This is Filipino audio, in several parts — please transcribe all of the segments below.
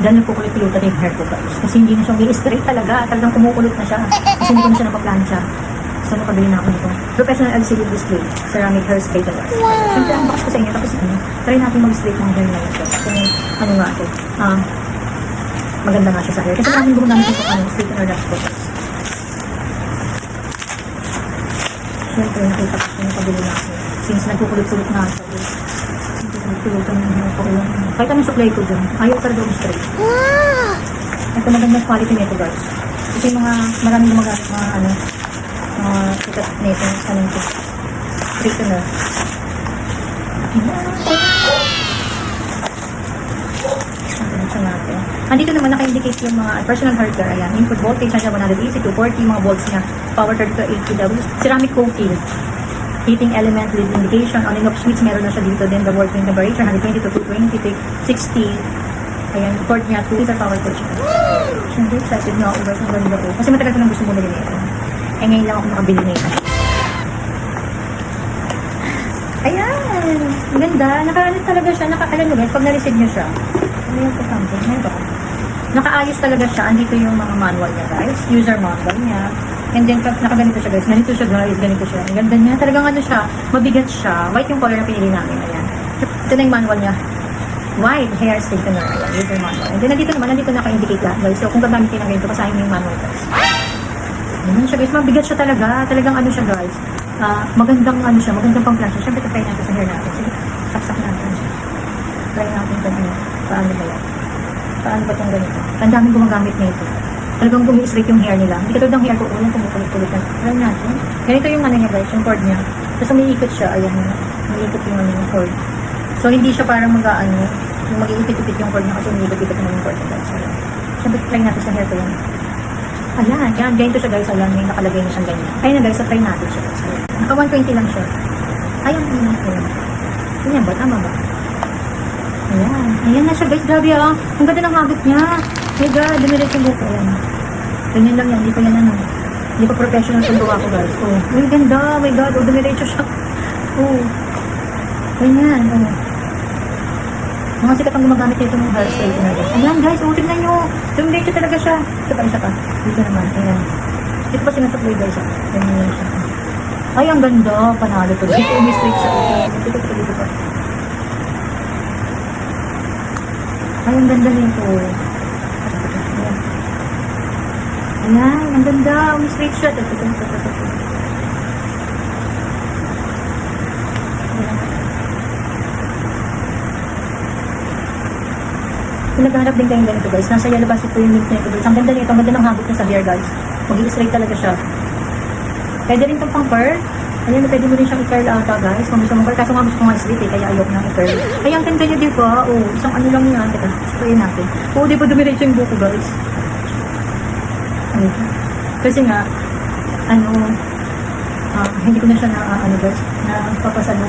dahil nagkukulit-kulutan yung hair ko guys. Kasi hindi na siya straight talaga. Talagang kumukulot na siya. Kasi hindi ko na siya napaplansya. So, nakabili na ako nito. Professional LCD display. Ceramic hair straightener. Siyempre, ang box ko sa inyo. Tapos, try natin mag-straight ng hair na ito. Kasi, ano nga ito. Maganda nga siya sa hair. Kasi maraming gumagamit ito straightener na ito. Siyempre, nakita ko siya nakabili na ako. Since nagkukulit-kulit na siya. Nagkukulit-kulitan yung hair ko. Kahit anong supply ko dyan. Ayaw talaga straight. Ito magandang quality nito guys. Kasi maraming gumagamit mga sikat nito. Anong ito? Straightener. Natin. Andito naman naka-indicate yung mga personal hair care. Ayan, input voltage na 180 to 40, mga volts niya. Power 30 to 80 W. Ceramic coating. Heating element with indication. On and off switch, meron na siya dito. Then the working temperature, 120 to 220 to 60. Ayan, port niya, 2 liter power port siya. Siyempre, excited na ako guys. Ang ganda ko. Kasi matagal ko nang gusto mo na ito. Eh, ngayon lang ako nakabili na ito. Ayan! Ganda. Naka-ano talaga siya. Naka-alam nyo guys, pag na-receive nyo siya. Ano yung something? Ano ba? Nakaayos talaga siya. Andito yung mga manual niya guys. User manual niya. And then, nakaganito siya guys. Ganito siya guys. Ganito siya. Ang ganda niya. Talagang ano siya. Mabigat siya. White yung color na pinili namin. Ayan. Ito na yung manual niya. White hair straightener. Ayan. User manual. And then, nandito naka-indicate lahat guys. So, kung gagamitin ng ganito, pasahin mo yung manual guys. Ayan siya guys. Mabigat siya talaga. Talagang ano siya guys. Magandang ano siya. Magandang pang-plan siya. Siyempre, try natin sa hair natin. Sige. Saksak natin siya. Try natin ito. Paano ba yan? Paano ba itong ganito? Ang daming gumagamit na ito. Talagang gumi-straight yung hair nila. Hindi katulad ng hair ko. Unang kumukulit-kulit na. Try natin. Ganito yung ano niya guys. Yung cord niya. Tapos umiikot siya. Ayan. Umiikot yung ano yung cord. So, hindi siya parang mag-ano. Yung mag-iipit-ipit yung cord niya. Kasi umiikot-ipit naman yung cord niya guys. Ayan. Siyempre, try natin sa hair ko yan. Ayan. Yan. Ganito siya guys. Ayan. May nakalagay na siyang ganyan. Ayun na guys. So, try natin siya guys. Ayan. Naka 120 lang siya. Ayan. Ayan. Ayan ba? Tama ba? Ayan. Ayan na siya guys. Grabe ah. Ang ganda ng habit niya. My God. Dumilit yung buko. Ayan. Ganyan lang yan. Hindi pa yan ano. Hindi pa professional kung gawa ko guys. Oh. Ay ganda. My God. Oh, dumilit siya. Oh. Ganyan. Oh. Mga sikat ang gumagamit nito ng hair straightener guys. Ayan guys. Oh, tignan nyo. Dumilit siya talaga siya. Isa pa. Dito naman. Ayan. Dito pa sinusupply guys. Ganyan lang siya. Ay, ang ganda. Panalo to. Dito umi-straight siya. Dito pa. Ay, ang ganda nito. Ayan, ang ganda. Umi-straight siya. Naghanap din kayong ganito guys. Nasa yellow basket po yung link nito guys. Ang ganda nito. Ang ganda ng habit niya sa hair guys. Mag-i-straight talaga siya. Pwede rin itong pang curl. Ayan, pwede mo rin siyang i-curl ata guys. Kung gusto mo curl. Kaso nga gusto ko nga straight kaya ayok nang i-curl. Ay, ang ganda niya diba? Oh, isang ano lang yan. Teka, spray natin. Oh, diba dumiretso yung buko guys? Ayan. Kasi nga, hindi ko na siya na, guys, napapasalo.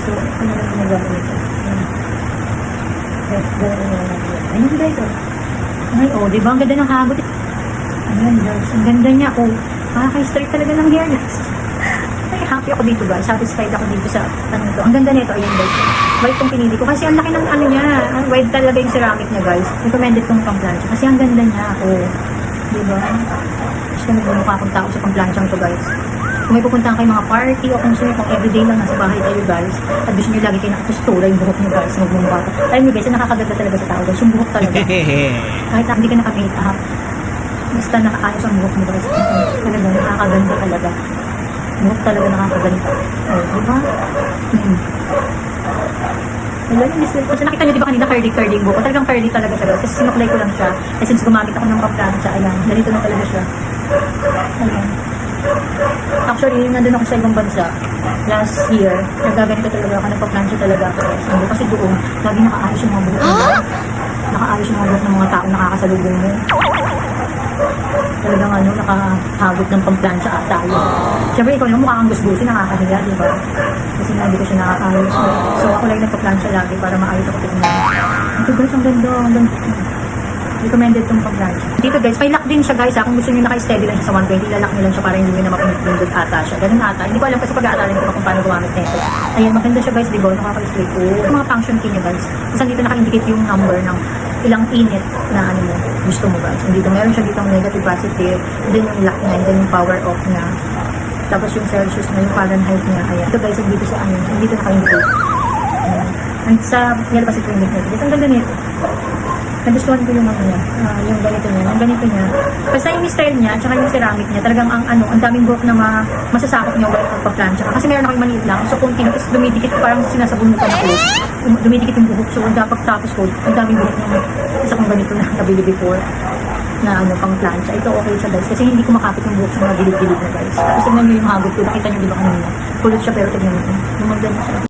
So, ano lang ginagawa nito. Ayun guys, oh. Ay, oh, diba? Ang ganda ng habot. Ayan guys, ang ganda niya. Oh, straight talaga ng hair guys. Ay, happy ako dito guys. Satisfied ako dito sa tanong to. Ang ganda nito, ayan guys. White tong pinili ko. Kasi ang laki ng ano niya. White talaga yung ceramic niya guys. Recommended tong pang-plancha. Kasi ang ganda niya. Oh, diba? Kasi kami bumukha akong tao sa pang-planchang to guys. Kung may pupuntahan kayo mga party o kung gusto nyo kung everyday lang nasa bahay kayo guys at gusto nyo lagi kayo nakakustura yung buhok nyo guys, magmumukha ka. Alam nyo guys, nakakaganda talaga sa tao guys, yung buhok talaga. Kahit na hindi ka naka-make up, basta nakaayos ang buhok mo guys. Talaga, nakakaganda talaga. Buhok talaga nakakaganda. Oh, diba? Wala yung miss. Kasi nakita nyo diba kanina curly yung buhok. Talagang curly talaga siya guys. Kasi sinuklay ko lang siya. Eh since gumamit ako ng pang-plancha, ayan, ganito na talaga siya. Ayan. Actually, nandun ako sa ibang bansa last year. Nagaganito talaga ako, nagpa-plancha talaga ako. Kasi doon, lagi nakaayos yung mga buhok mo. Nakaayos yung mga buhok ng mga tao nakakasalubong mo. Talagang nakahagot ng pang-plancha ata yun. Siyempre, ikaw yung mukha kang gusgusin, nakakahiya, diba? Kasi nga, hindi ko siya nakakaayos. So, ako lang nagpa-plancha lagi para maayos ako tingnan. Ito guys, ang ganda, ang ganda. Recommended itong pag-lunch. Dito guys, may lock din siya guys. Kung gusto nyo naka-steady lang siya sa 120, lalak nyo lang siya para hindi nyo na mapinipindot ata siya. Ganun ata. Hindi ko alam kasi pag-aaralan ko kung paano gumamit nito. Ayan, maganda siya guys, diba? Nakaka-straight po. Yung mga function key nyo guys. Kasi dito naka-indicate yung number ng ilang init na ano mo, gusto mo guys. And dito, meron siya dito negative, positive, then yung lock niya, and then yung power off niya. Tapos yung Celsius na yung Fahrenheit niya. Ayan. Ito guys, dito sa ano, dito naka-indicate. Ayan. And sa, yan pa si Trinity nito. Ang ganda nito. Nagustuhan ko yung ano niya, yung ganito niya, yung ganito niya. Basta yung style niya, tsaka yung ceramic niya, talagang ang daming buhok na masasakop niya ulit pagpa-plancha. Kasi meron ako yung maliit lang, so kung tinapos dumidikit, parang sinasabunutan ako, dumidikit yung buhok. So pagtapos ko, ang daming buhok na isa kong ganito na nabili before na ano, pang plancha. Ito okay siya guys, kasi hindi ko makapit yung buhok sa mga gilid-gilid na guys. Tapos tignan niyo yung hagod ko, nakita niyo di ba kanina? Kulot siya pero tignan niyo, lumagdan siya.